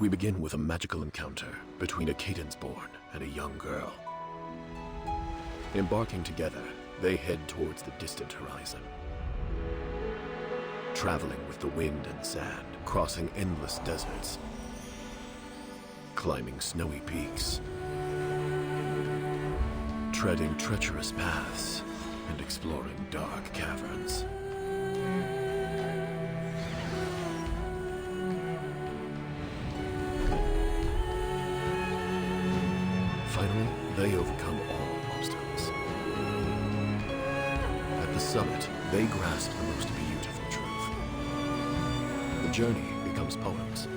We begin with a magical encounter between a Cadence-born and a young girl. Embarking together, they head towards the distant horizon. Traveling with the wind and sand, crossing endless deserts, climbing snowy peaks, treading treacherous paths, and exploring dark caverns. Finally, they overcome all obstacles. At the summit, they grasp the most beautiful truth. The journey becomes poems,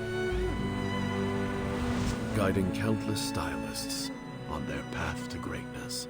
guiding countless stylists on their path to greatness.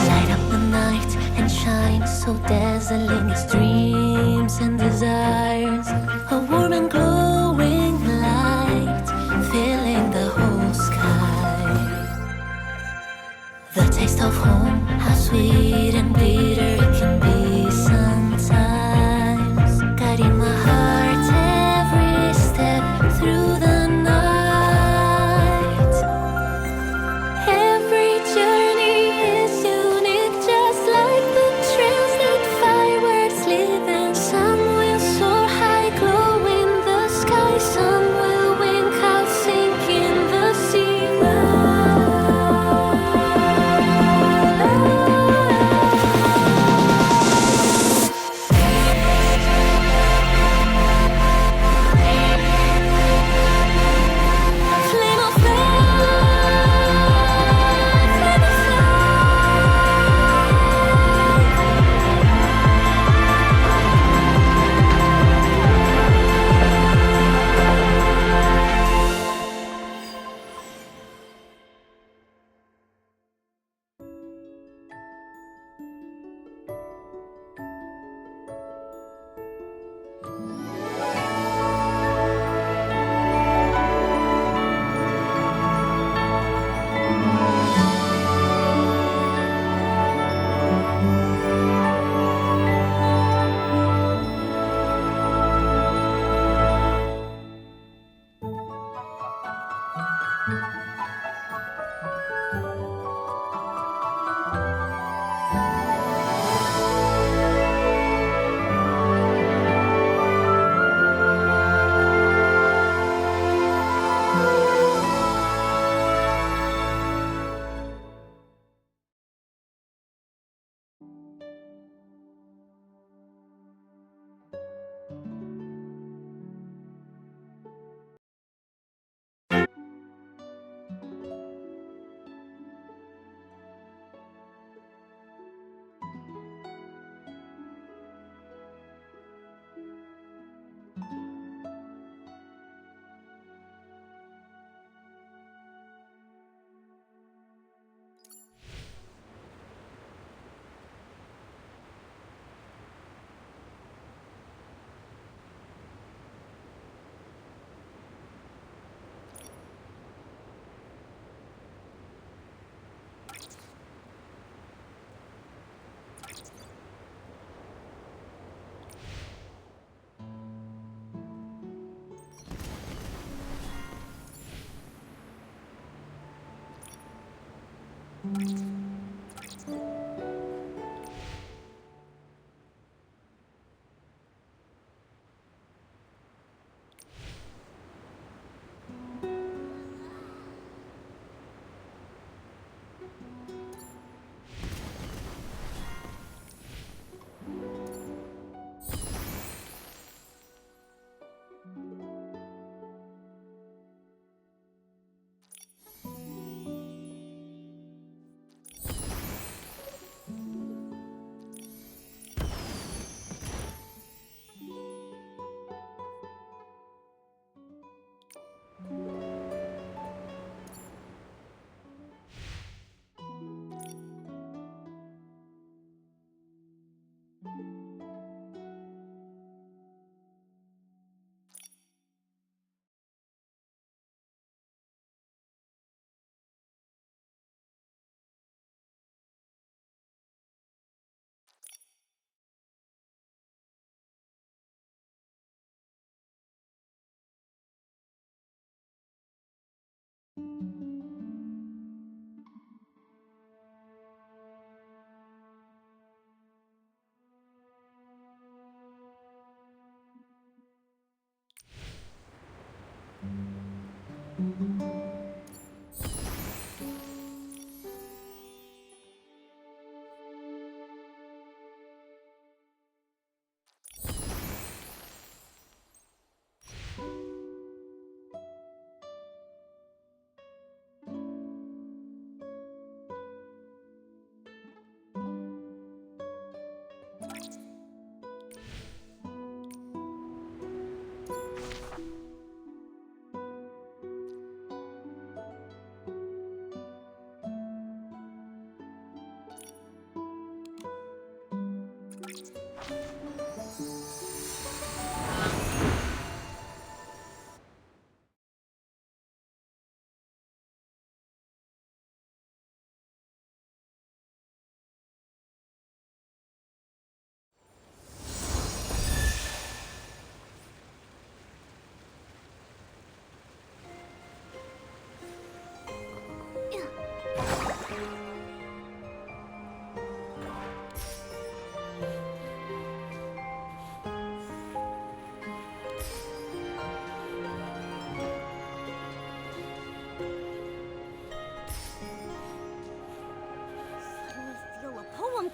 Light up the night and shine so dazzling its dreams and desires. A warm and glowing light filling the whole sky. The taste of home, how sweet and bitter it can be sometimes. Guiding my heart every step through the night. Every journey is unique, just like the trails that fireworks leave. And some will soar high, glow in the sky. Some will wink out, sink in the sea. Flame of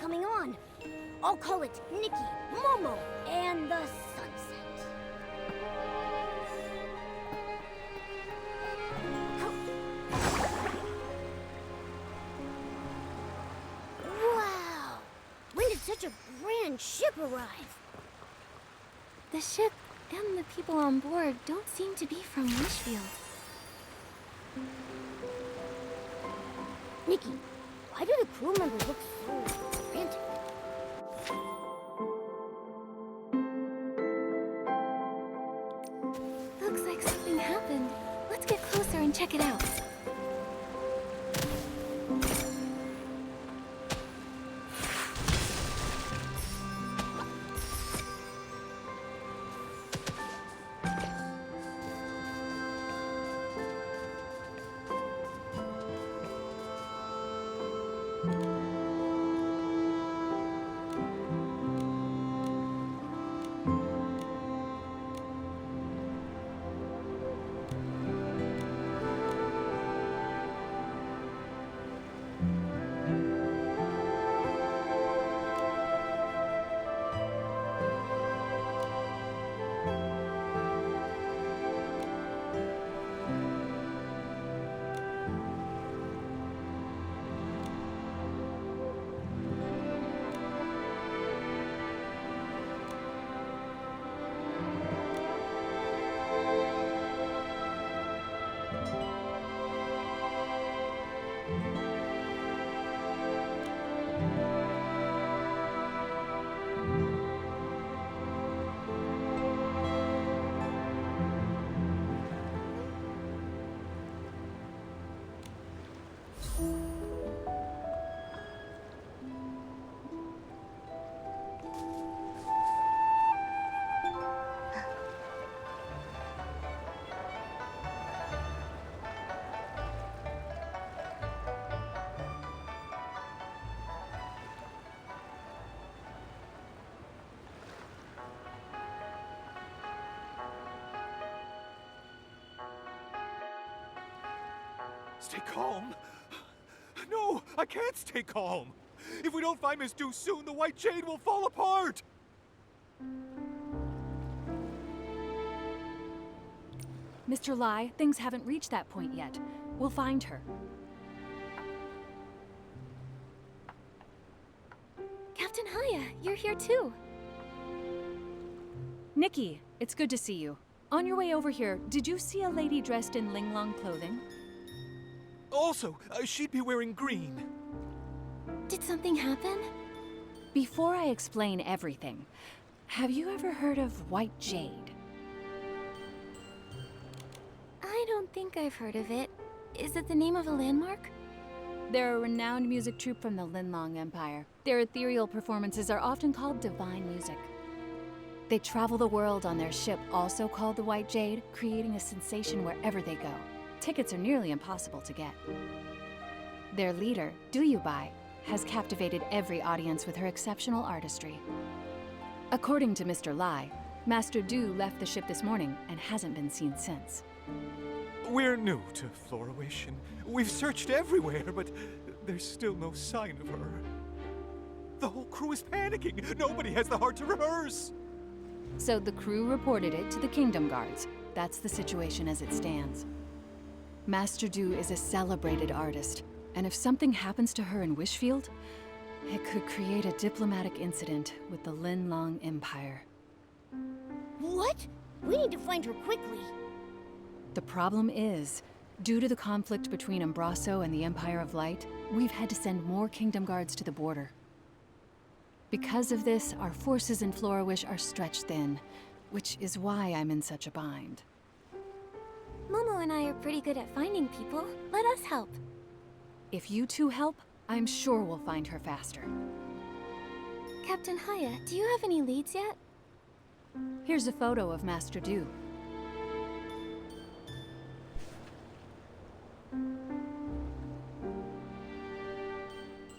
Coming on. I'll call it Nikki, Momo, and the Sunset. Wow! When did such a grand ship arrive? The ship and the people on board don't seem to be from Wishfield. Nikki, why do the crew members look so frantic? Looks like something happened. Let's get closer and check it out. Stay calm? No, I can't stay calm. If we don't find Miss Du soon, the White Jade will fall apart. Mr. Lai, things haven't reached that point yet. We'll find her. Captain Haya, you're here too. Nikki, it's good to see you. On your way over here, did you see a lady dressed in Linglong clothing? Also, she'd be wearing green. Did something happen? Before I explain everything, have you ever heard of White Jade? I don't think I've heard of it. Is it the name of a landmark? They're a renowned music troupe from the Linlong Empire. Their ethereal performances are often called divine music. They travel the world on their ship, also called the White Jade, creating a sensation wherever they go. Tickets are nearly impossible to get. Their leader, Duyubai, has captivated every audience with her exceptional artistry. According to Mr. Lai, Master Du left the ship this morning and hasn't been seen since. We're new to Florawation. We've searched everywhere, but there's still no sign of her. The whole crew is panicking. Nobody has the heart to rehearse. So the crew reported it to the Kingdom Guards. That's the situation as it stands. Master Du is a celebrated artist, and if something happens to her in Wishfield, it could create a diplomatic incident with the Linlong Empire. What? We need to find her quickly. The problem is, due to the conflict between Embraso and the Empire of Light, we've had to send more Kingdom Guards to the border. Because of this, our forces in Florawish are stretched thin, which is why I'm in such a bind. Momo and I are pretty good at finding people. Let us help. If you two help, I'm sure we'll find her faster. Captain Haya, do you have any leads yet? Here's a photo of Master Du.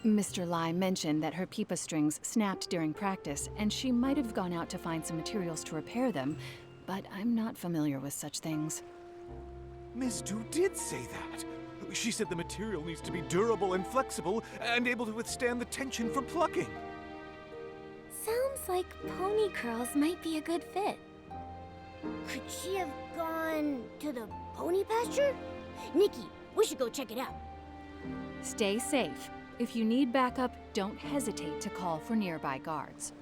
Mr. Lai mentioned that her pipa strings snapped during practice, and she might have gone out to find some materials to repair them, but I'm not familiar with such things. Ms. Du did say that. She said the material needs to be durable and flexible and able to withstand the tension from plucking. Sounds like pony curls might be a good fit. Could she have gone to the pony pasture? Nikki, we should go check it out. Stay safe. If you need backup, don't hesitate to call for nearby guards.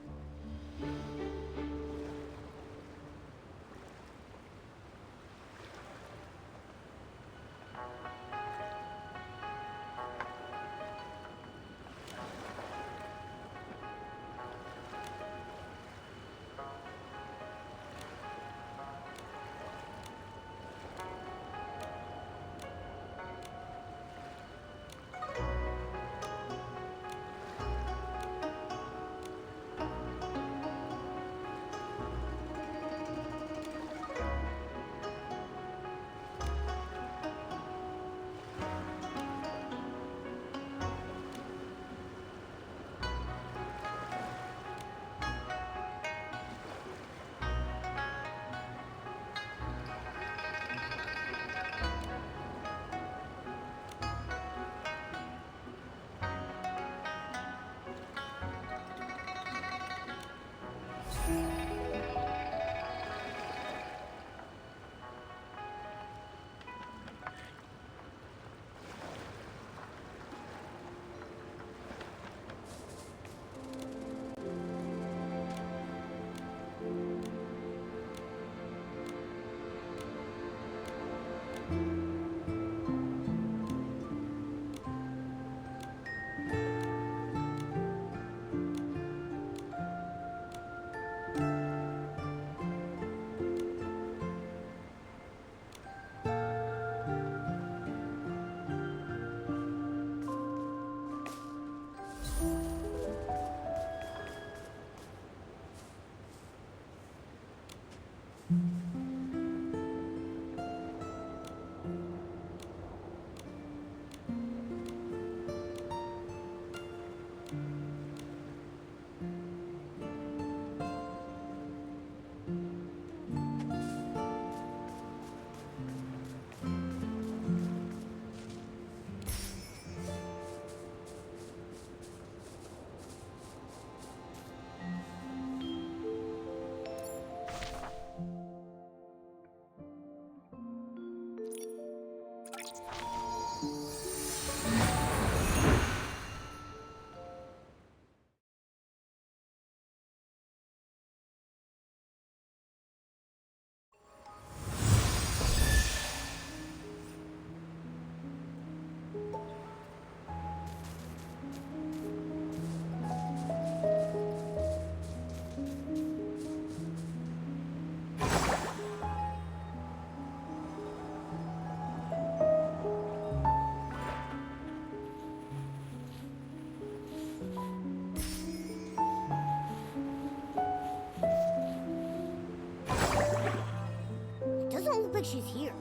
Doesn't look like she's here.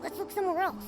Let's look somewhere else.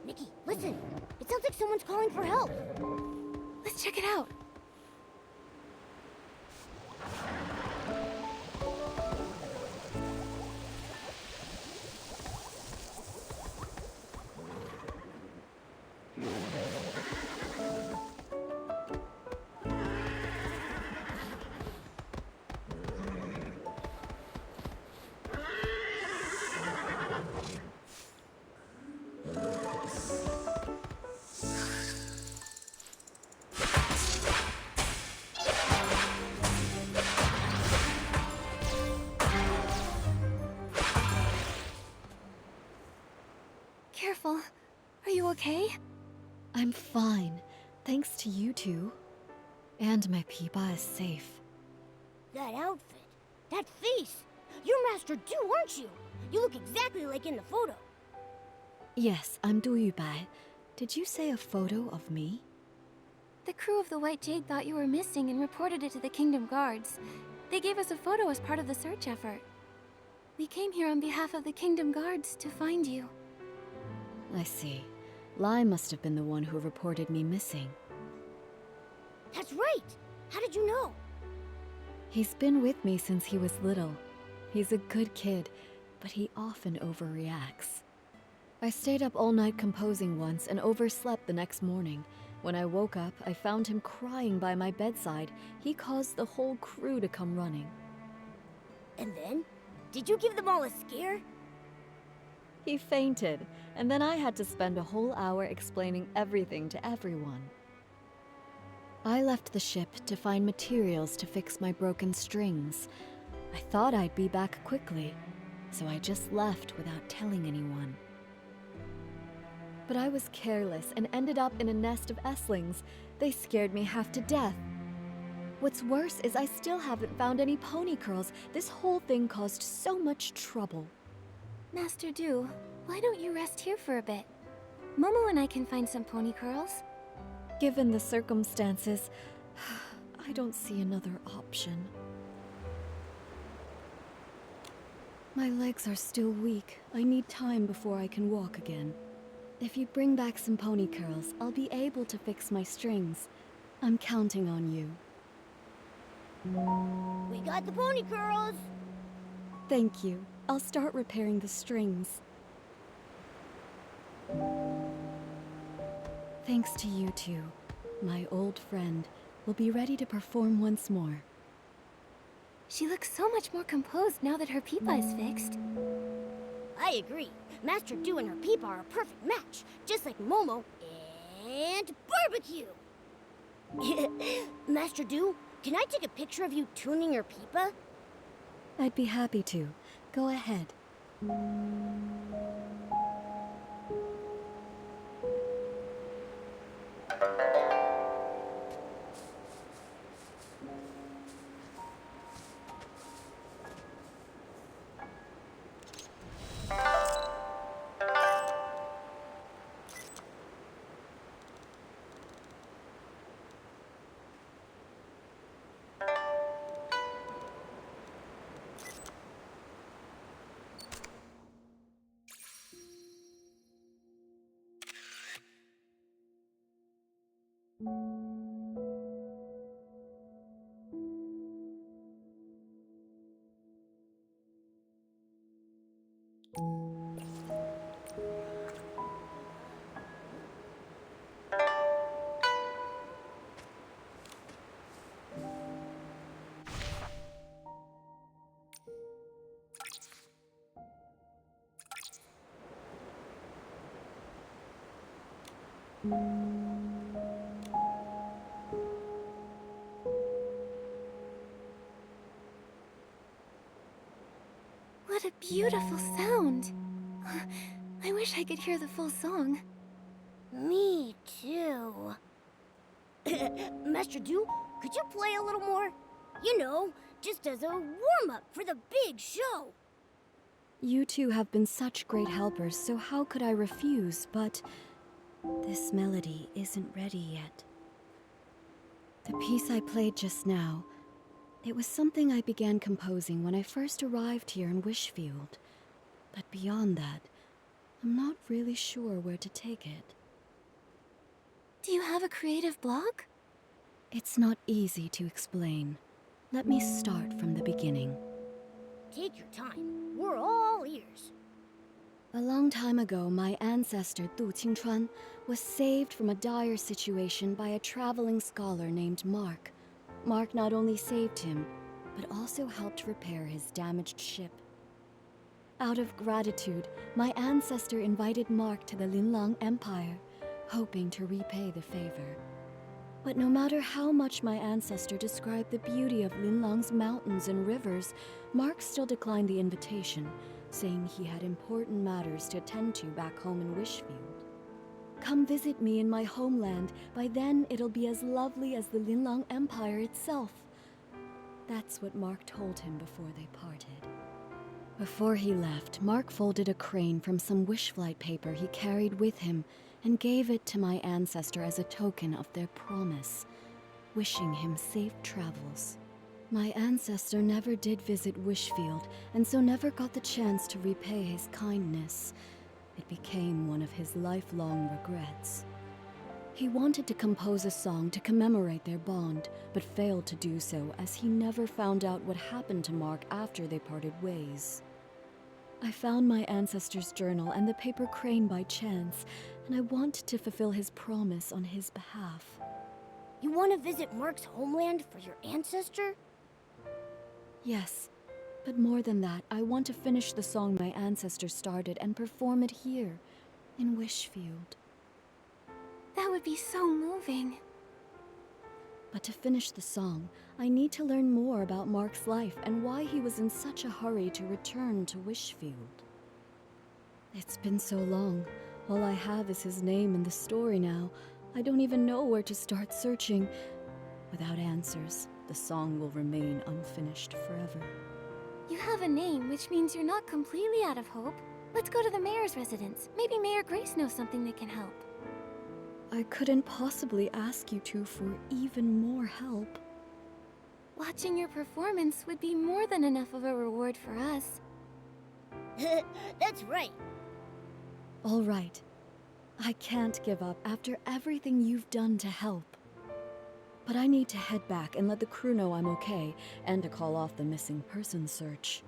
Nikki, listen. It sounds like someone's calling for help. Let's check it out. Careful. Are you okay? I'm fine, thanks to you two. And my Peepa is safe. That outfit, that face. You're Master Du, aren't you? You look exactly like in the photo. Yes, I'm Du Yubai. Did you say a photo of me? The crew of the White Jade thought you were missing and reported it to the Kingdom Guards. They gave us a photo as part of the search effort. We came here on behalf of the Kingdom Guards to find you. I see. Lai must have been the one who reported me missing. That's right. How did you know? He's been with me since he was little. He's a good kid, but he often overreacts. I stayed up all night composing once and overslept the next morning. When I woke up, I found him crying by my bedside. He caused the whole crew to come running. And then? Did you give them all a scare? He fainted, and then I had to spend a whole hour explaining everything to everyone. I left the ship to find materials to fix my broken strings. I thought I'd be back quickly, so I just left without telling anyone. But I was careless and ended up in a nest of Esslings. They scared me half to death. What's worse is I still haven't found any pony curls. This whole thing caused so much trouble. Master Du, why don't you rest here for a bit? Momo and I can find some pony curls. Given the circumstances, I don't see another option. My legs are still weak. I need time before I can walk again. If you bring back some pony curls, I'll be able to fix my strings. I'm counting on you. We got the pony curls. Thank you. I'll start repairing the strings. Thanks to you two, my old friend will be ready to perform once more. She looks so much more composed now that her Peepa is fixed. I agree. Master Du and her Peepa are a perfect match, just like Momo and Barbecue. Master Du, can I take a picture of you tuning your Peepa? I'd be happy to. Go ahead. What a beautiful sound. I wish I could hear the full song. Me too. Master Du, could you play a little more? You know, just as a warm-up for the big show. You two have been such great helpers, so how could I refuse? But this melody isn't ready yet. The piece I played just now, it was something I began composing when I first arrived here in Wishfield. But beyond that, I'm not really sure where to take it. Do you have a creative block? It's not easy to explain. Let me start from the beginning. Take your time. We're all ears. A long time ago, my ancestor Du Qingchuan was saved from a dire situation by a traveling scholar named Mark. Mark not only saved him, but also helped repair his damaged ship. Out of gratitude, my ancestor invited Mark to the Linlang Empire, hoping to repay the favor. But no matter how much my ancestor described the beauty of Linlang's mountains and rivers, Mark still declined the invitation, saying he had important matters to attend to back home in Wishfield. Come visit me in my homeland. By then, it'll be as lovely as the Linlang Empire itself. That's what Mark told him before they parted. Before he left, Mark folded a crane from some wish flight paper he carried with him and gave it to my ancestor as a token of their promise, wishing him safe travels. My ancestor never did visit Wishfield, and so never got the chance to repay his kindness. It became one of his lifelong regrets. He wanted to compose a song to commemorate their bond, but failed to do so as he never found out what happened to Mark after they parted ways. I found my ancestor's journal and the paper crane by chance, and I want to fulfill his promise on his behalf. You want to visit Mark's homeland for your ancestor? Yes, but more than that, I want to finish the song my ancestor started and perform it here, in Wishfield. That would be so moving. But to finish the song, I need to learn more about Mark's life and why he was in such a hurry to return to Wishfield. It's been so long. All I have is his name and the story now. I don't even know where to start searching. Without answers, the song will remain unfinished forever. You have a name, which means you're not completely out of hope. Let's go to the mayor's residence. Maybe Mayor Grace knows something that can help. I couldn't possibly ask you two for even more help. Watching your performance would be more than enough of a reward for us. That's right. All right. I can't give up after everything you've done to help. But I need to head back and let the crew know I'm okay, and to call off the missing person search.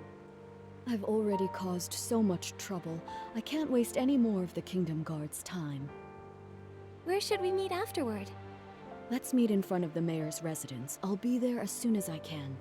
I've already caused so much trouble. I can't waste any more of the Kingdom Guard's time. Where should we meet afterward? Let's meet in front of the mayor's residence. I'll be there as soon as I can.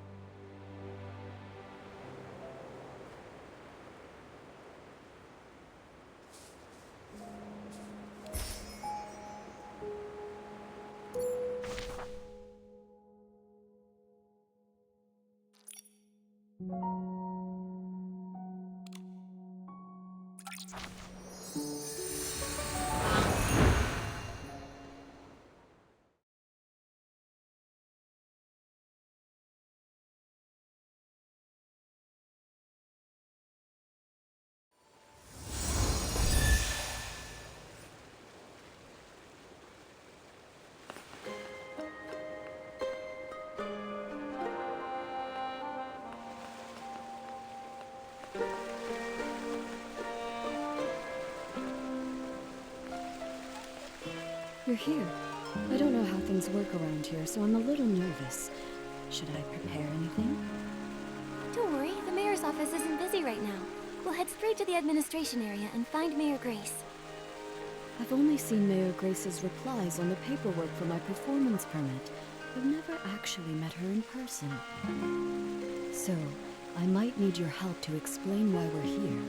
You're here. I don't know how things work around here, so I'm a little nervous. Should I prepare anything? Don't worry, the mayor's office isn't busy right now. We'll head straight to the administration area and find Mayor Grace. I've only seen Mayor Grace's replies on the paperwork for my performance permit. I've never actually met her in person. So, I might need your help to explain why we're here.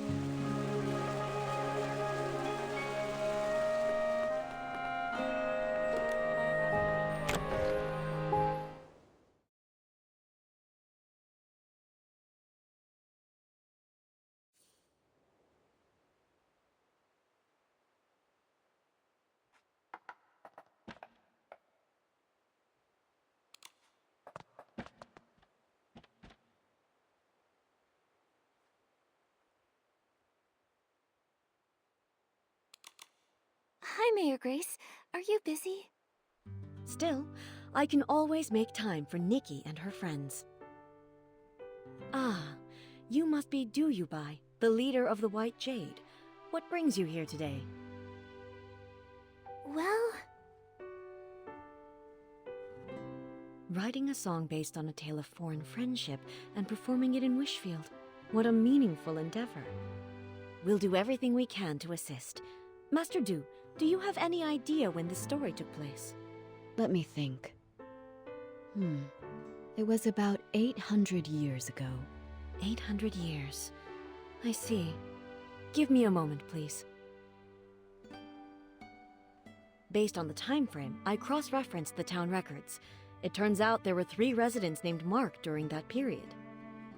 Mayor Grace. Are you busy? Still, I can always make time for Nikki and her friends. Ah, you must be Duyubai, the leader of the White Jade. What brings you here today? Well, Writing a song based on a tale of foreign friendship and performing it in Wishfield. What a meaningful endeavor. We'll do everything we can to assist. Master Du, do you have any idea when this story took place? Let me think. It was about 800 years ago. 800 years. I see. Give me a moment, please. Based on the time frame, I cross-referenced the town records. It turns out there were 3 residents named Mark during that period.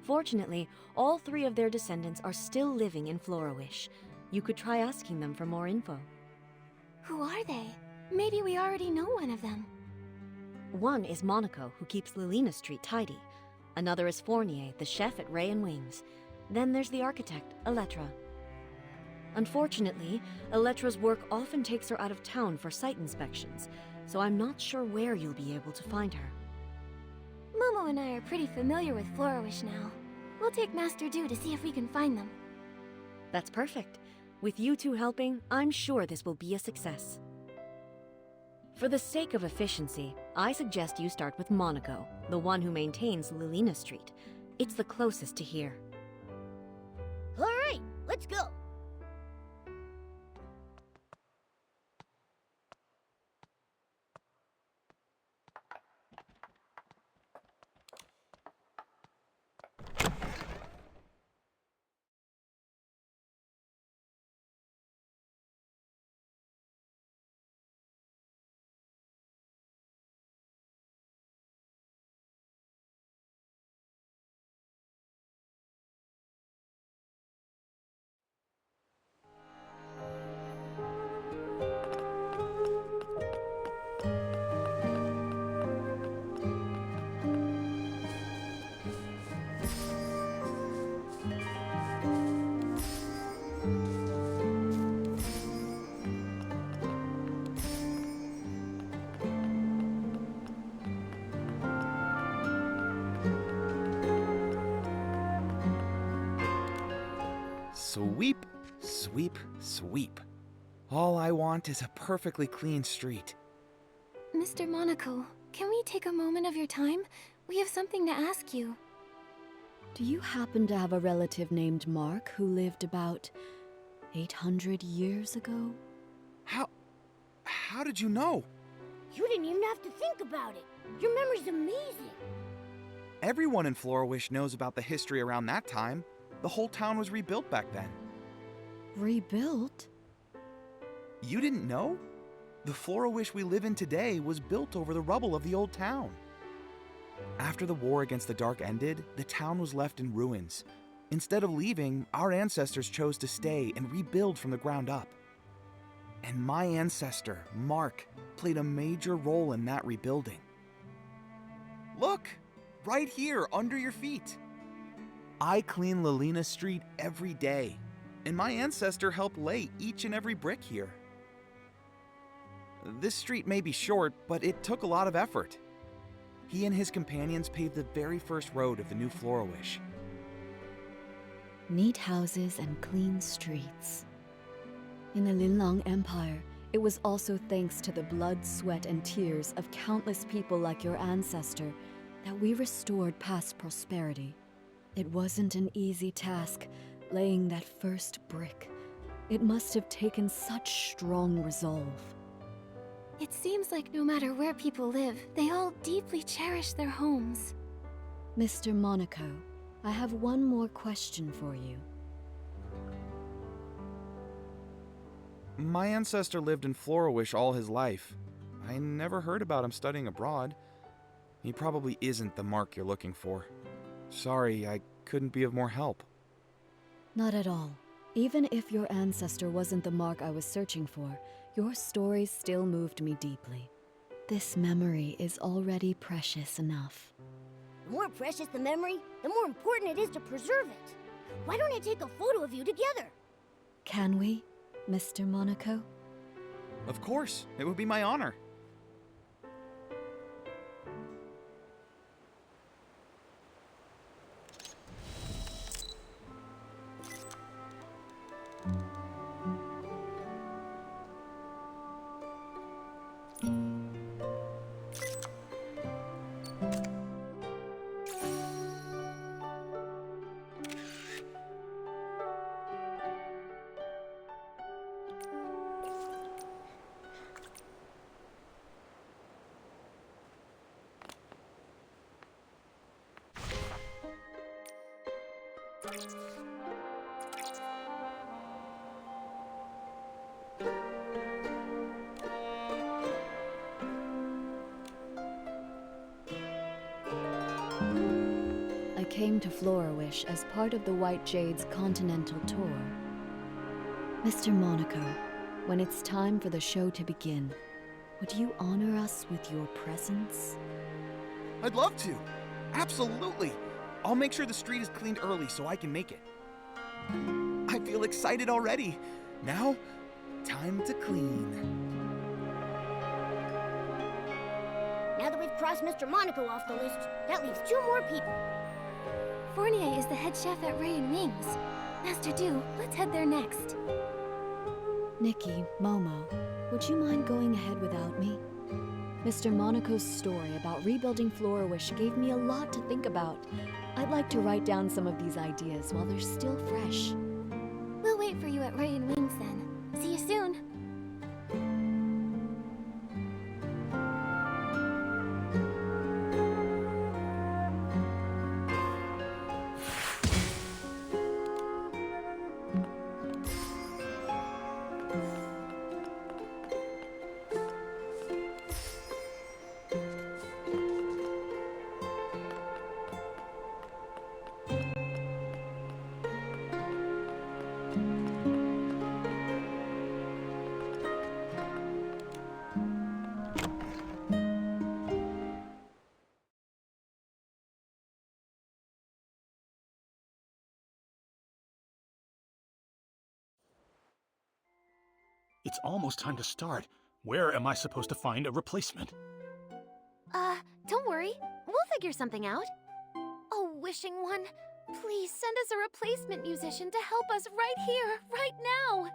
Fortunately, all 3 of their descendants are still living in Florowish. You could try asking them for more info. who are they? Maybe we already know one of them. One is Monaco, who keeps Lilina Street tidy. Another is Fournier, the chef at Ray and Wings. Then there's the architect, Elettra. Unfortunately, Elettra's work often takes her out of town for site inspections, so I'm not sure where you'll be able to find her. Momo and I are pretty familiar with Florowish now. We'll take Master Du to see if we can find them. That's perfect. With you two helping, I'm sure this will be a success. For the sake of efficiency, I suggest you start with Monaco, the one who maintains Lilina Street. It's the closest to here. All right, let's go. Sweep, sweep, sweep. All I want is a perfectly clean street. Mr. Monaco, can we take a moment of your time? We have something to ask you. Do you happen to have a relative named Mark who lived about 800 years ago? How did you know? You didn't even have to think about it. Your memory's amazing. Everyone in Florowish knows about the history around that time. The whole town was rebuilt back then. Rebuilt? You didn't know? The Florowish we live in today was built over the rubble of the old town. After the war against the Dark ended, the town was left in ruins. Instead of leaving, our ancestors chose to stay and rebuild from the ground up. And my ancestor, Mark, played a major role in that rebuilding. Look! Right here, under your feet. I clean Lilina Street every day, and my ancestor helped lay each and every brick here. This street may be short, but it took a lot of effort. He and his companions paved the very first road of the new Florowish. Neat houses and clean streets. In the Linlang Empire, it was also thanks to the blood, sweat, and tears of countless people like your ancestor that we restored past prosperity. It wasn't an easy task, laying that first brick. It must have taken such strong resolve. It seems like no matter where people live, they all deeply cherish their homes. Mr. Monaco, I have one more question for you. My ancestor lived in Florowish all his life. I never heard about him studying abroad. He probably isn't the Mark you're looking for. Sorry, I couldn't be of more help. Not at all. Even if your ancestor wasn't the Mark I was searching for, your stories still moved me deeply. This memory is already precious enough. The more precious the memory, the more important it is to preserve it. Why don't I take a photo of you together? Can we, Mr. Monaco? Of course, it would be my honor. I came to Florawish as part of the White Jade's continental tour. Mr. Monaco, when it's time for the show to begin, would you honor us with your presence? I'd love to. Absolutely. I'll make sure the street is cleaned early so I can make it. I feel excited already. Now, time to clean. Now that we've crossed Mr. Monaco off the list, that leaves 2 more people. Fournier is the head chef at Ray and Wings. Master Du, let's head there next. Nikki, Momo, would you mind going ahead without me? Mr. Monaco's story about rebuilding Florawish gave me a lot to think about. I'd like to write down some of these ideas while they're still fresh. We'll wait for you at Ray and Wings then. See you soon. It's almost time to start. Where am I supposed to find a replacement? Don't worry. We'll figure something out. Oh, Wishing One, please send us a replacement musician to help us right here, right now.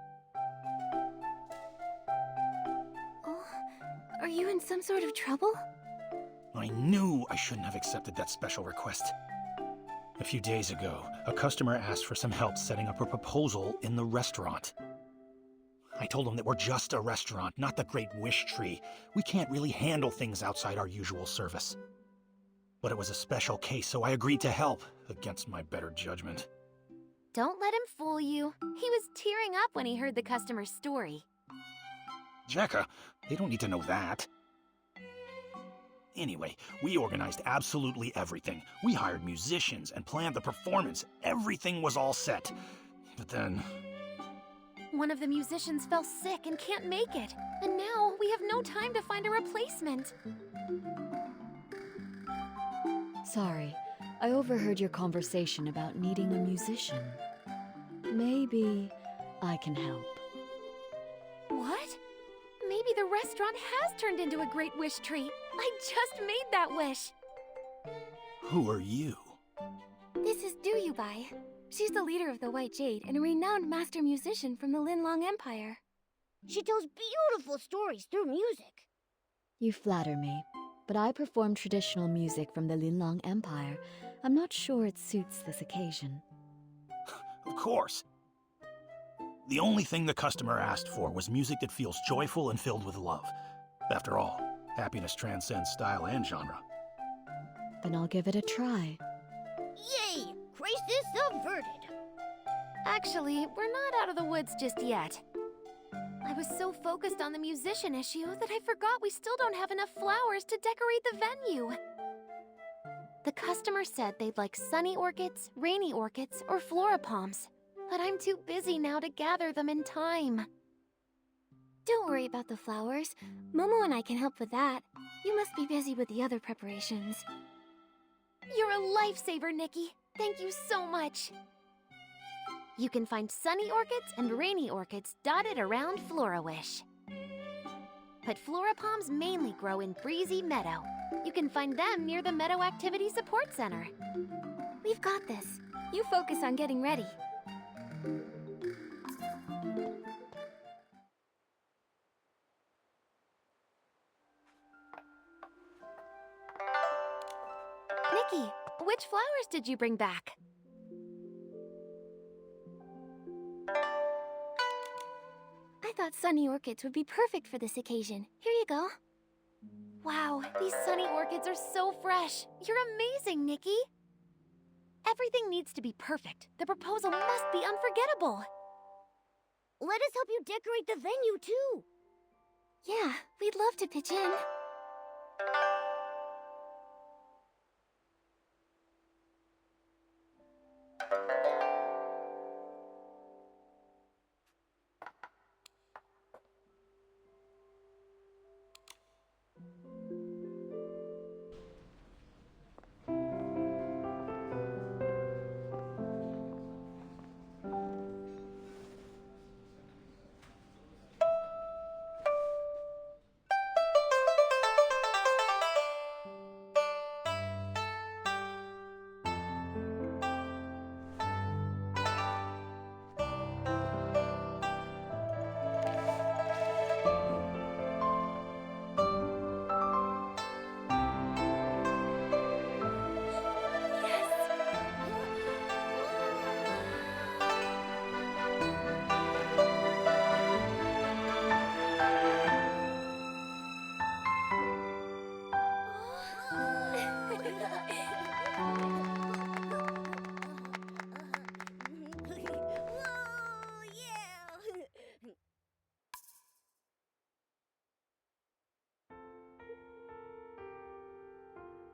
Oh, are you in some sort of trouble? I knew I shouldn't have accepted that special request. A few days ago, a customer asked for some help setting up a proposal in the restaurant. I told him that we're just a restaurant, not the Great Wish Tree. We can't really handle things outside our usual service. But it was a special case, so I agreed to help, against my better judgment. Don't let him fool you. He was tearing up when he heard the customer's story. Jekka, they don't need to know that. Anyway, we organized absolutely everything. We hired musicians and planned the performance. Everything was all set. But then... One of the musicians fell sick and can't make it. And now we have no time to find a replacement. Sorry, I overheard your conversation about needing a musician. Maybe I can help. What? Maybe the restaurant has turned into a Great Wish Tree. I just made that wish. Who are you? This is Duyubai. She's the leader of the White Jade and a renowned master musician from the Linlong Empire. She tells beautiful stories through music. You flatter me, but I perform traditional music from the Linlong Empire. I'm not sure it suits this occasion. Of course. The only thing the customer asked for was music that feels joyful and filled with love. After all, happiness transcends style and genre. Then I'll give it a try. Yay! Crisis averted. Actually, we're not out of the woods just yet. I was so focused on the musician issue that I forgot we still don't have enough flowers to decorate the venue. The customer said they'd like sunny orchids, rainy orchids, or floripalms, but I'm too busy now to gather them in time. Don't worry about the flowers. Momo and I can help with that. You must be busy with the other preparations. You're a lifesaver, Nikki. Thank you so much. You can find sunny orchids and rainy orchids dotted around Florawish. but flora palms mainly grow in Breezy Meadow. You can find them near the Meadow Activity Support Center. We've got this. You focus on getting ready. Nikki, which flowers did you bring back? I thought sunny orchids would be perfect for this occasion. Here you go. Wow, these sunny orchids are so fresh. You're amazing, Nikki. Everything needs to be perfect. The proposal must be unforgettable. Let us help you decorate the venue, too. Yeah, we'd love to pitch in.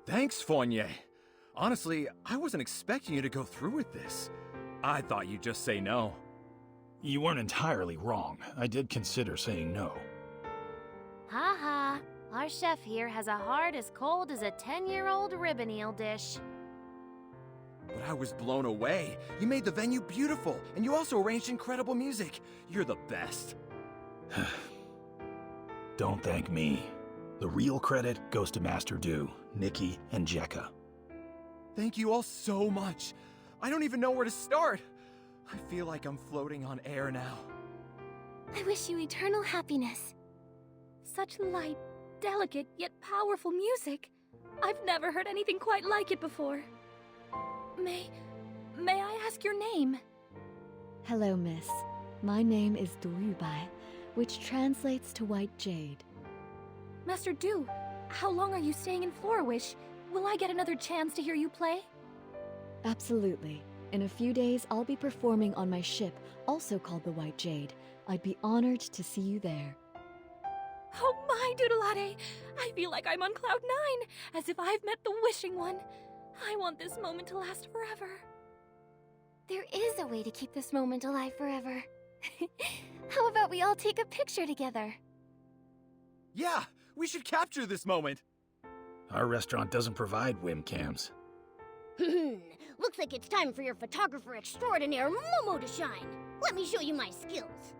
Thanks, Fournier. Honestly, I wasn't expecting you to go through with this. I thought you'd just say no. You weren't entirely wrong. I did consider saying no. Ha ha. Our chef here has a heart as cold as a 10-year-old ribbon eel dish. But I was blown away. You made the venue beautiful, and you also arranged incredible music. You're the best. Don't thank me. The real credit goes to Master Do, Nikki, and Jekka. Thank you all so much. I don't even know where to start. I feel like I'm floating on air now. I wish you eternal happiness. Such light, delicate, yet powerful music. I've never heard anything quite like it before. May I ask your name? Hello, miss. My name is Du Yubai, which translates to White Jade. Master Du, how long are you staying in Florawish? Will I get another chance to hear you play? Absolutely. In a few days, I'll be performing on my ship, also called the White Jade. I'd be honored to see you there. Oh my, Doodleade! I feel like I'm on cloud 9, as if I've met the Wishing One. I want this moment to last forever. There is a way to keep this moment alive forever. How about we all take a picture together? Yeah, we should capture this moment. Our restaurant doesn't provide webcams. Looks like it's time for your photographer extraordinaire, Momo, to shine. Let me show you my skills.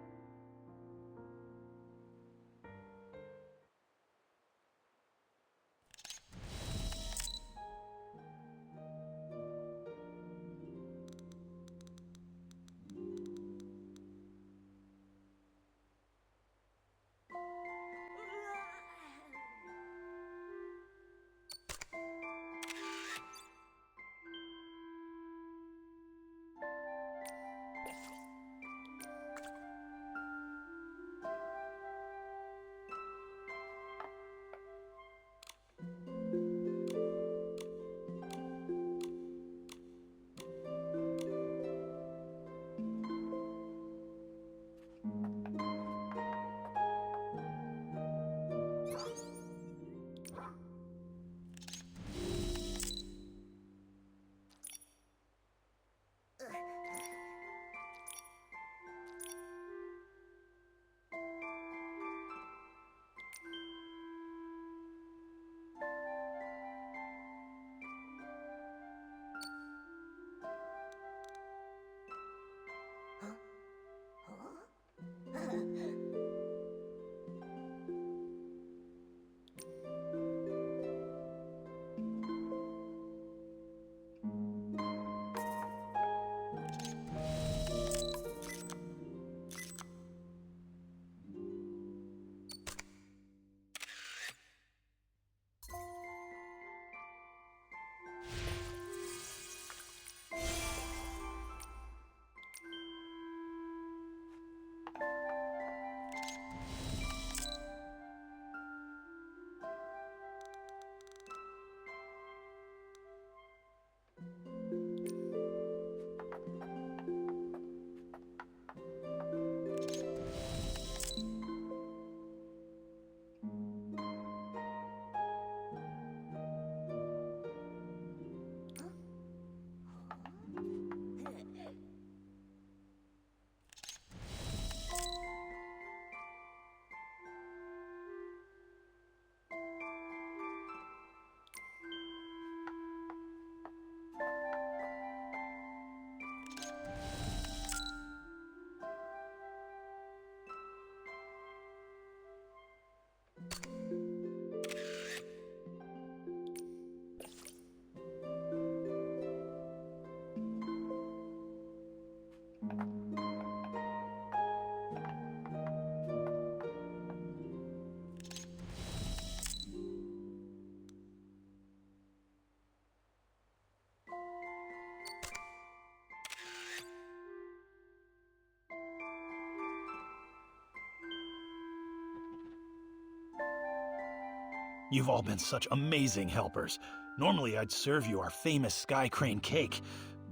You've all been such amazing helpers. Normally, I'd serve you our famous Sky Crane cake,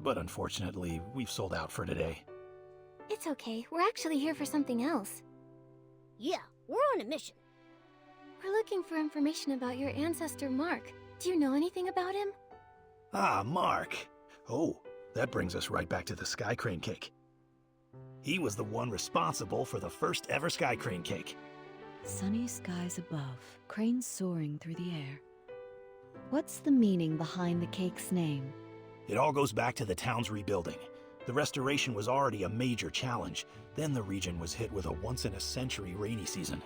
but unfortunately, we've sold out for today. It's okay. We're actually here for something else. Yeah, we're on a mission. We're looking for information about your ancestor, Mark. Do you know anything about him? Ah, Mark. Oh, that brings us right back to the Sky Crane cake. He was the one responsible for the first ever Sky Crane cake. Sunny skies above, cranes soaring through the air. What's the meaning behind the cake's name? It all goes back to the town's rebuilding. The restoration was already a major challenge. Then the region was hit with a once-in-a-century rainy season.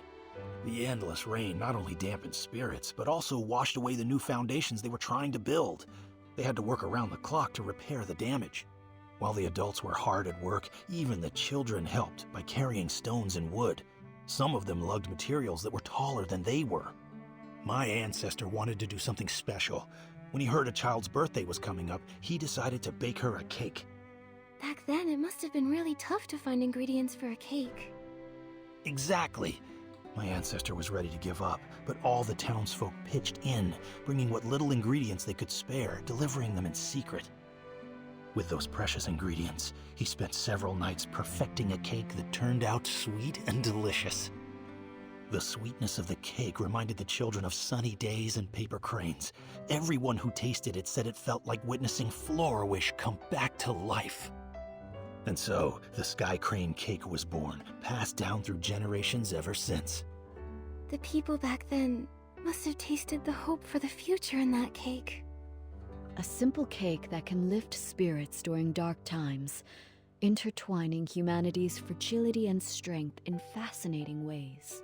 The endless rain not only dampened spirits, but also washed away the new foundations they were trying to build. They had to work around the clock to repair the damage. While the adults were hard at work, even the children helped by carrying stones and wood. Some of them lugged materials that were taller than they were. My ancestor wanted to do something special. When he heard a child's birthday was coming up, he decided to bake her a cake. Back then, it must have been really tough to find ingredients for a cake. Exactly. My ancestor was ready to give up, but all the townsfolk pitched in, bringing what little ingredients they could spare, delivering them in secret. With those precious ingredients, he spent several nights perfecting a cake that turned out sweet and delicious. The sweetness of the cake reminded the children of sunny days and paper cranes. Everyone who tasted it said it felt like witnessing Florawish come back to life. And so, the Sky Crane cake was born, passed down through generations ever since. The people back then must have tasted the hope for the future in that cake. A simple cake that can lift spirits during dark times, intertwining humanity's fragility and strength in fascinating ways.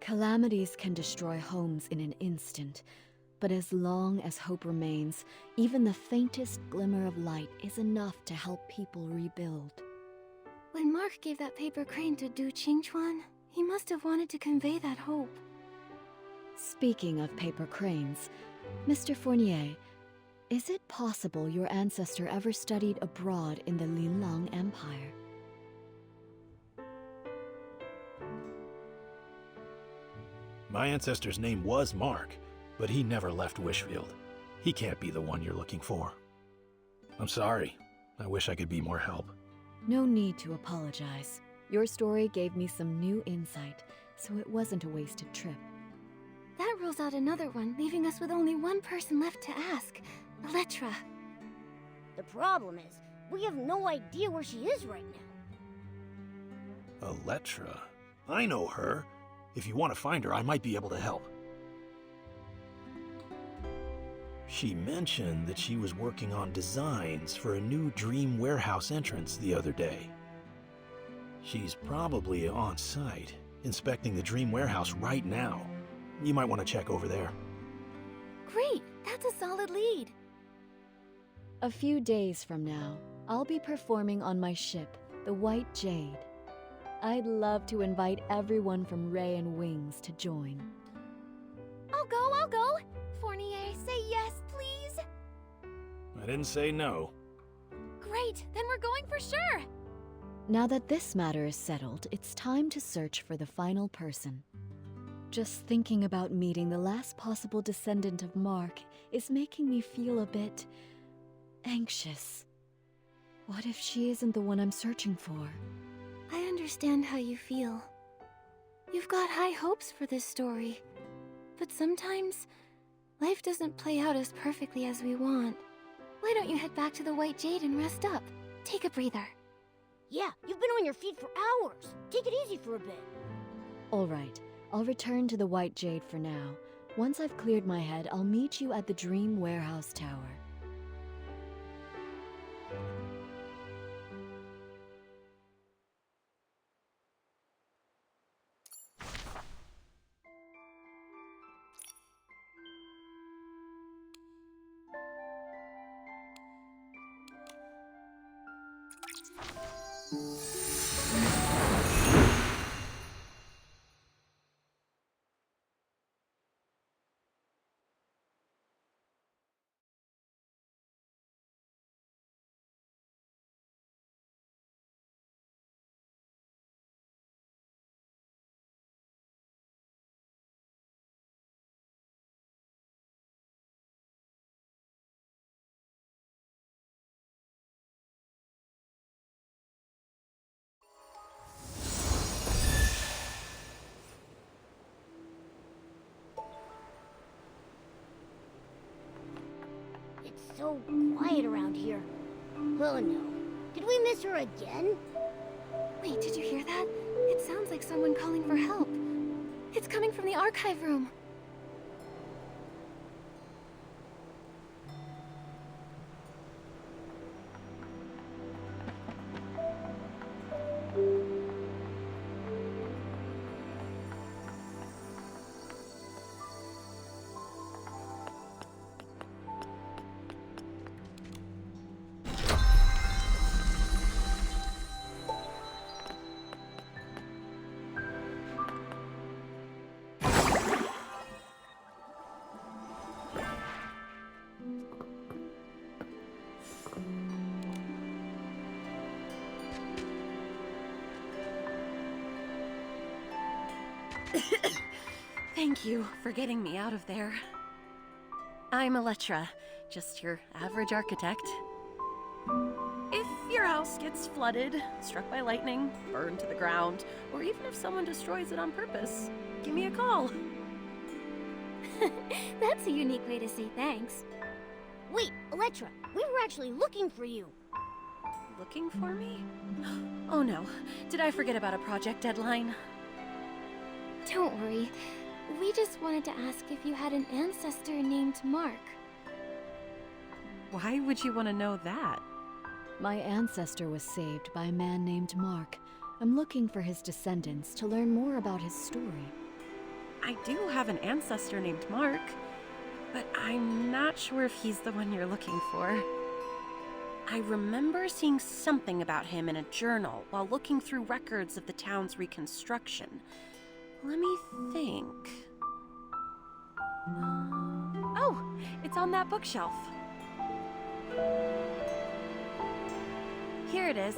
Calamities can destroy homes in an instant, but as long as hope remains, even the faintest glimmer of light is enough to help people rebuild. When Mark gave that paper crane to Du Qingchuan, he must have wanted to convey that hope. Speaking of paper cranes, Mr. Fournier, is it possible your ancestor ever studied abroad in the Linlang Empire? My ancestor's name was Mark, but he never left Wishfield. He can't be the one you're looking for. I'm sorry. I wish I could be more help. No need to apologize. Your story gave me some new insight, so it wasn't a wasted trip. That rules out another one, leaving us with only one person left to ask, Elettra. The problem is, we have no idea where she is right now. Elettra? I know her. If you want to find her, I might be able to help. She mentioned that she was working on designs for a new Dream Warehouse entrance the other day. She's probably on site, inspecting the Dream Warehouse right now. You might want to check over there. Great! That's a solid lead. A few days from now, I'll be performing on my ship, the White Jade. I'd love to invite everyone from Ray and Wings to join. I'll go! Fournier, say yes, please! I didn't say no. Great, then we're going for sure! Now that this matter is settled, it's time to search for the final person. Just thinking about meeting the last possible descendant of Mark is making me feel a bit anxious. What if she isn't the one I'm searching for? I understand how you feel. You've got high hopes for this story. But sometimes, life doesn't play out as perfectly as we want. Why don't you head back to the White Jade and rest up? Take a breather. Yeah, you've been on your feet for hours. Take it easy for a bit. All right, I'll return to the White Jade for now. Once I've cleared my head, I'll meet you at the Dream Warehouse Tower. so quiet around here. Oh no. Did we miss her again? Wait, did you hear that? It sounds like someone calling for help. It's coming from the archive room. Thank you for getting me out of there. I'm Elettra, just your average architect. If your house gets flooded, struck by lightning, burned to the ground, or even if someone destroys it on purpose, give me a call. That's a unique way to say thanks. Wait, Elettra, we were actually looking for you. Looking for me? Oh no, did I forget about a project deadline? Don't worry. We just wanted to ask if you had an ancestor named Mark. Why would you want to know that? My ancestor was saved by a man named Mark. I'm looking for his descendants to learn more about his story. I do have an ancestor named Mark, but I'm not sure if he's the one you're looking for. I remember seeing something about him in a journal while looking through records of the town's reconstruction. Let me think. Oh, it's on that bookshelf. Here it is.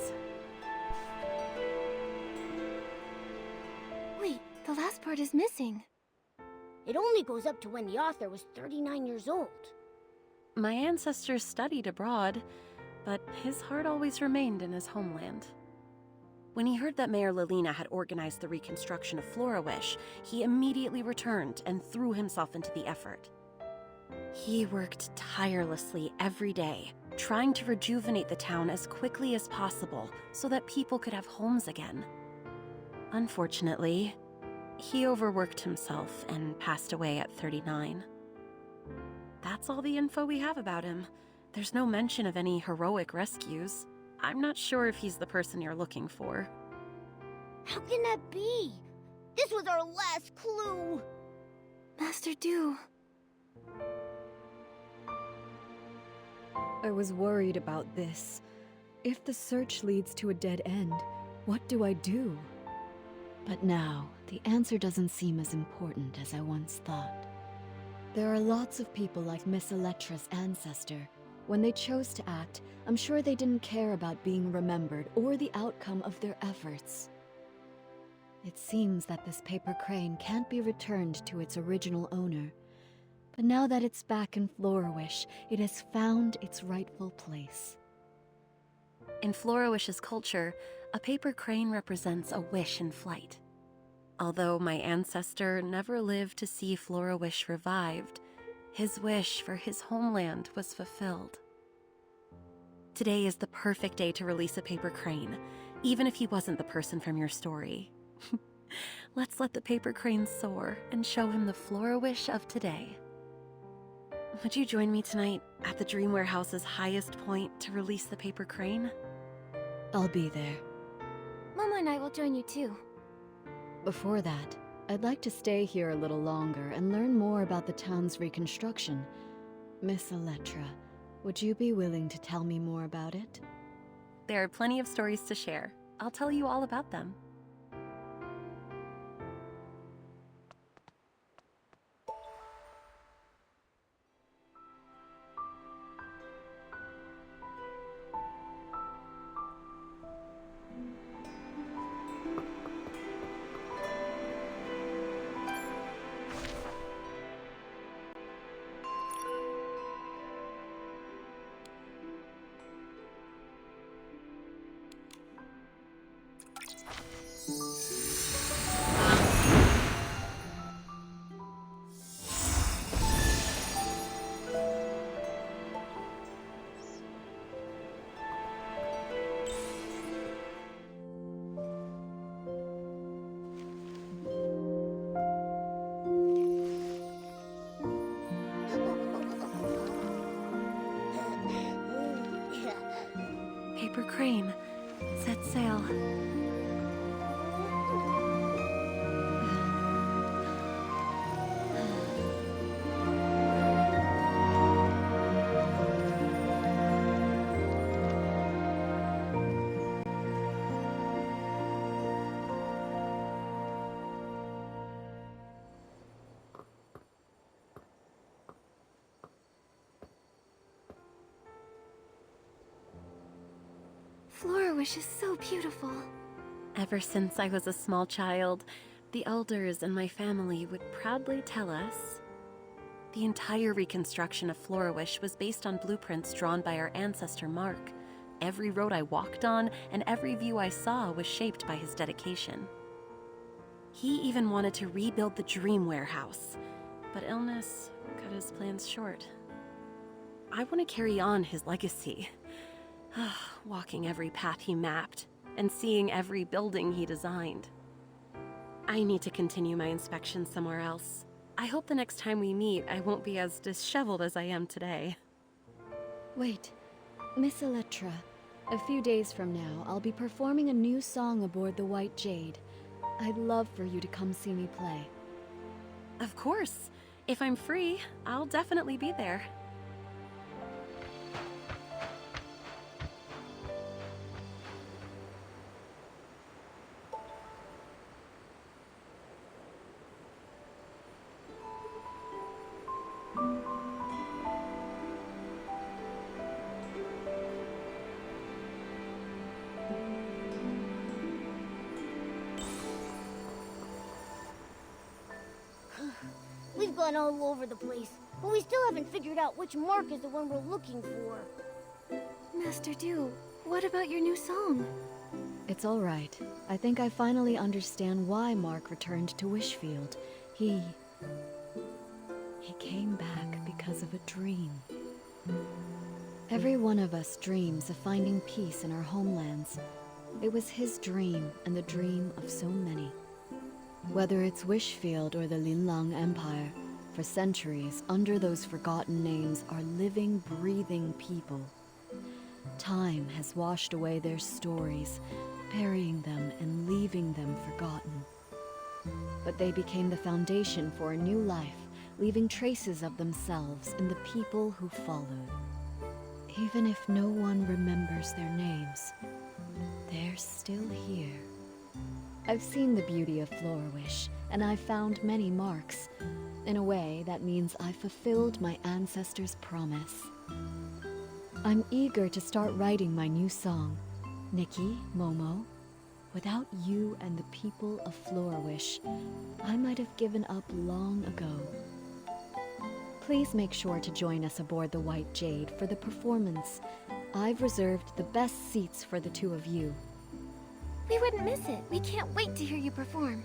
Wait, the last part is missing. It only goes up to when the author was 39 years old. My ancestors studied abroad, but his heart always remained in his homeland. When he heard that Mayor Lilina had organized the reconstruction of Florawish, he immediately returned and threw himself into the effort. He worked tirelessly every day, trying to rejuvenate the town as quickly as possible so that people could have homes again. Unfortunately, he overworked himself and passed away at 39. That's all the info we have about him. There's no mention of any heroic rescues. I'm not sure if he's the person you're looking for. How can that be? This was our last clue. Master Du. I was worried about this. If the search leads to a dead end, what do I do? But now, the answer doesn't seem as important as I once thought. There are lots of people like Miss Elettra's ancestor. When they chose to act, I'm sure they didn't care about being remembered or the outcome of their efforts. It seems that this paper crane can't be returned to its original owner. But now that it's back in Florawish, it has found its rightful place. In Florawish's culture, a paper crane represents a wish in flight. Although my ancestor never lived to see Florawish revived, his wish for his homeland was fulfilled. Today is the perfect day to release a paper crane, even if he wasn't the person from your story. Let's let the paper crane soar and show him the Florawish of today. Would you join me tonight at the Dream Warehouse's highest point to release the paper crane? I'll be there. Mama and I will join you too. Before that, I'd like to stay here a little longer and learn more about the town's reconstruction. Miss Elettra, would you be willing to tell me more about it? There are plenty of stories to share. I'll tell you all about them. paper crane. Set sail. Florawish is so beautiful. Ever since I was a small child, the elders in my family would proudly tell us the entire reconstruction of Florawish was based on blueprints drawn by our ancestor Mark. Every road I walked on and every view I saw was shaped by his dedication. He even wanted to rebuild the Dream Warehouse, but illness cut his plans short. I want to carry on his legacy. Walking every path he mapped, and seeing every building he designed. I need to continue my inspection somewhere else. I hope the next time we meet, I won't be as disheveled as I am today. Wait, Miss Electra, a few days from now, I'll be performing a new song aboard the White Jade. I'd love for you to come see me play. Of course. If I'm free, I'll definitely be there. We've gone all over the place, but we still haven't figured out which Mark is the one we're looking for. Master Du, what about your new song? It's all right. I think I finally understand why Mark returned to Wishfield. He came back because of a dream. Every one of us dreams of finding peace in our homelands. It was his dream and the dream of so many. Whether it's Wishfield or the Linlang Empire, for centuries, under those forgotten names are living, breathing people. Time has washed away their stories, burying them and leaving them forgotten. But they became the foundation for a new life, leaving traces of themselves in the people who followed. Even if no one remembers their names, they're still here. I've seen the beauty of Florawish, and I've found many marks. In a way, that means I've fulfilled my ancestors' promise. I'm eager to start writing my new song. Nikki, Momo, without you and the people of Florawish, I might have given up long ago. Please make sure to join us aboard the White Jade for the performance. I've reserved the best seats for the two of you. We wouldn't miss it. We can't wait to hear you perform.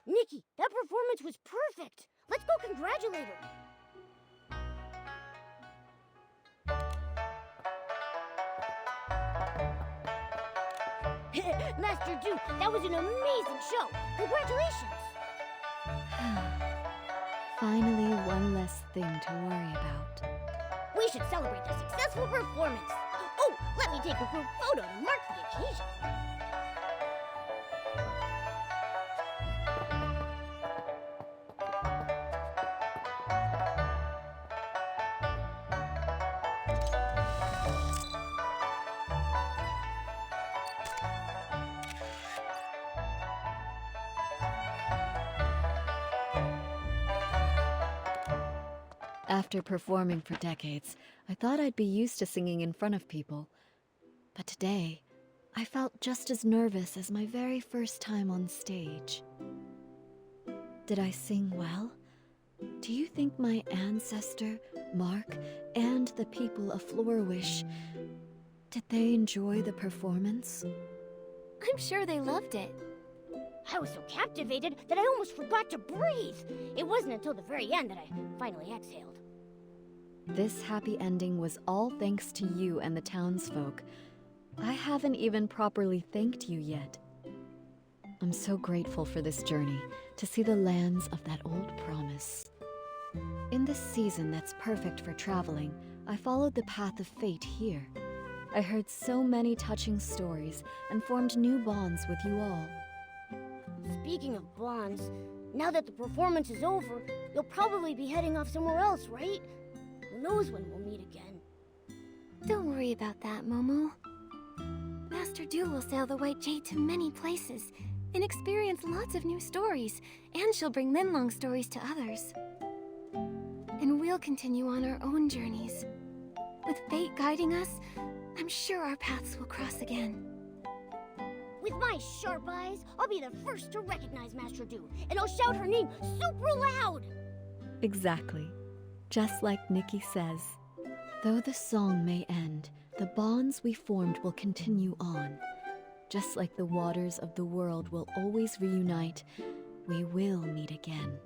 Nikki, that performance was perfect. Let's go congratulate her. Master Duke, that was an amazing show. Congratulations. Finally, one less thing to worry about. We should celebrate the successful performance. Oh, let me take a group photo to mark the occasion. After performing for decades, I thought I'd be used to singing in front of people. But today, I felt just as nervous as my very first time on stage. Did I sing well? Do you think my ancestor, Mark, and the people of Florawish, did they enjoy the performance? I'm sure they loved it. I was so captivated that I almost forgot to breathe. It wasn't until the very end that I finally exhaled. This happy ending was all thanks to you and the townsfolk. I haven't even properly thanked you yet. I'm so grateful for this journey, to see the lands of that old promise. In this season that's perfect for traveling, I followed the path of fate here. I heard so many touching stories and formed new bonds with you all. Speaking of bonds, now that the performance is over, you'll probably be heading off somewhere else, right? Who knows when we'll meet again? Don't worry about that, Momo. Master Du will sail the White Jade to many places and experience lots of new stories, and she'll bring Linlong stories to others. And we'll continue on our own journeys. With fate guiding us, I'm sure our paths will cross again. With my sharp eyes, I'll be the first to recognize Master Du, and I'll shout her name super loud! Exactly. Just like NIKKI says. Though the song may end, the bonds we formed will continue on. Just like the waters of the world will always reunite, we will meet again.